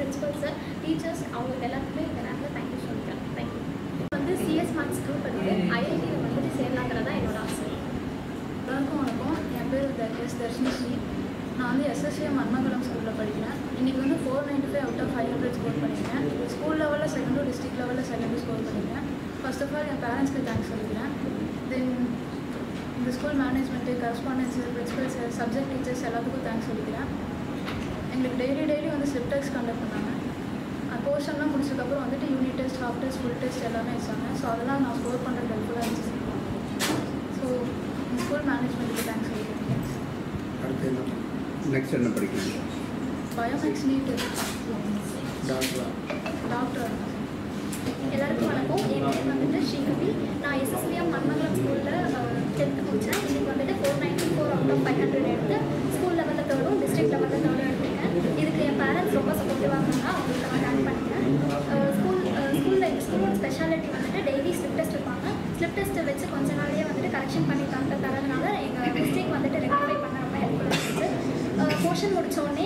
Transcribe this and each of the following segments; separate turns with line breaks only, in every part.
Principal sir, teachers அவங்களுக்கு எல்லாத்துக்குமே இந்த நேரத்தில் தேங்க்யூ சொல்லிக்கிறேன். தேங்க்யூ. வந்து சிஎஸ் மேக்ஸ் குரூப் படித்து ஐஐடியில் வந்துட்டு சேரலாங்கிறதா என்னோட ஆசை.
எல்லாருக்கும் வணக்கம். என் பேர் தர்ஷினி ஸ்ரீ. நான் வந்து எஸ்எஸ்ஏஎம் மன்மங்கலம் ஸ்கூலில் படிக்கிறேன். இன்றைக்கி வந்து 495 அவுட் ஆஃப் 500 ஸ்கோர் பண்ணியிருக்கேன். ஸ்கூல் லெவலில் செகண்டும், டிஸ்ட்ரிக்ட் லெவலில் செகண்டும் ஸ்கோர் பண்ணியிருக்கேன். ஃபர்ஸ்ட் ஆஃப் ஆல் என் பேரண்ட்ஸ்க்கு தேங்க்ஸ் சொல்லிக்கிறேன். தென் இந்த school management, correspondence, principals, subject teachers எல்லாத்துக்கும் தேங்க்ஸ் சொல்லிக்கிறேன். எங்களுக்கு டெய்லி வந்து ஸ்லிப் டெஸ்ட் கண்டக்ட் பண்ணாங்க. போர்ஷன்லாம் முடிச்சதுக்கப்புறம் வந்துட்டு unit test, half test, full test எல்லாமே வச்சாங்க. ஸோ அதெல்லாம் நான் ஸ்கோர் பண்ணுறது ஹெல்ப்ஃபுல்லாக இருந்துச்சு. ஸோ இந்த ஸ்கூல் மேனேஜ்மெண்ட்டுக்கு தேங்க்ஸ் சொல்லிக்கிறேன்.
அடுத்து நெக்ஸ்ட் என்ன படிக்கிறீங்க?
Biomax NEET doctor.
எல்லாருக்கும் வணக்கம். என் பேர் வந்துட்டு ஸ்ரீகவி. நான் எஸ்எஸ்ஏஎம் மன்மங்கலம் ஸ்கூலில் 10th முடித்தேன். இன்றைக்கி வந்துட்டு 494 அவுட் ஆஃப் 500 எடுத்து ஸ்கூல் லெவலில் தேர்டும், டிஸ்ட்ரிக்ட் லெவலில் தேர்டும் எடுத்துருக்கேன். இதுக்கு என் பேரண்ட்ஸ் ரொம்ப சப்போர்ட்டிவாக இருந்தாங்க. அவங்களுக்கு நான் தேங்க் பண்ணிக்கிறேன். ஸ்கூலில் எங்கள் ஸ்கூலோட ஸ்பெஷாலிட்டி வந்துட்டு டெய்லி ஸ்லிப் டெஸ்ட் இருப்பாங்க. ஸ்லிப் டெஸ்ட்டை வச்சு கொஞ்ச நாளையே வந்துட்டு கரெக்ஷன் பண்ணி தரதுனால எங்கள் மிஸ்டேக் வந்துட்டு ரெக்டிஃபை பண்ண ரொம்ப ஹெல்ப்ஃபுல்லாக இருந்துச்சு. போர்ஷன் முடித்தோடனே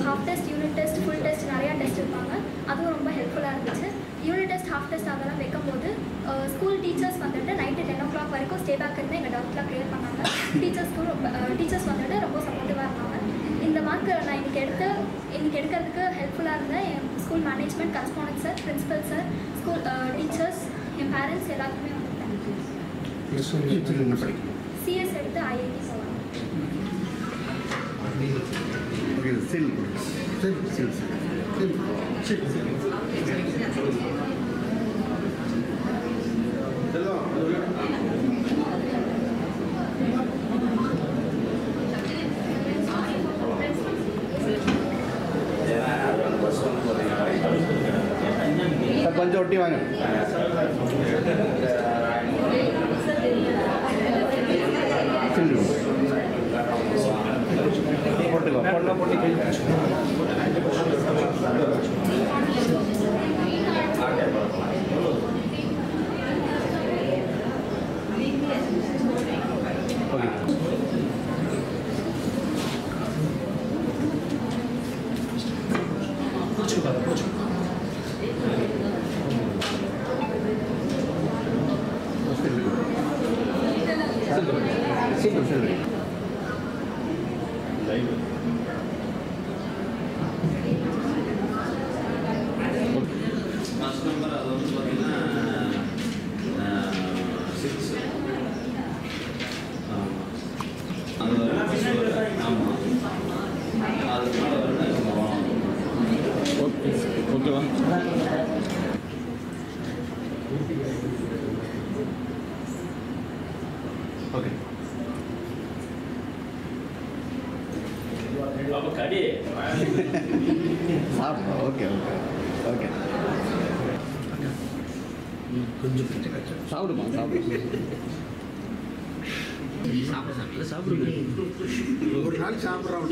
half test, unit test, full test நிறையா டெஸ்ட் இருப்பாங்க. அதுவும் ரொம்ப ஹெல்ப்ஃபுல்லாக இருந்துச்சு. யூனிட் டெஸ்ட், ஹாஃப் டெஸ்ட் அதெல்லாம் வைக்கும்போது ஸ்கூல் டீச்சர்ஸ் வந்துட்டு நைட்டு 10 o'clock வரைக்கும் ஸ்டே பேக் இருந்து எங்கள் டவுட்லாம் க்ளியர் பண்ணாங்க. டீச்சர்ஸ் வந்துட்டு ரொம்ப சப்போர்ட்டிவாக இருந்தாங்க. இந்த மார்க் நான் இன்றைக்கி எடுக்கிறதுக்கு ஹெல்ப்ஃபுல்லாக இருந்தேன் என் school management, correspondent sir, principal sir, school teachers, என் பேரண்ட்ஸ் எல்லாத்துக்குமே வந்துட்டேன். சிஎஸ் எடுத்து ஐஐடி போவாங்க.
கொஞ்சம் ஒட்டி வாங்க.
ஓகேவா?
ஓகே.
அப்போ கடி
சாப்பிடுங்க. Okay okay okay. கொஞ்சம் சாப்பிடுமா? சாப்பிடு. ஒரு நாள் சாப்பிட்றோம்.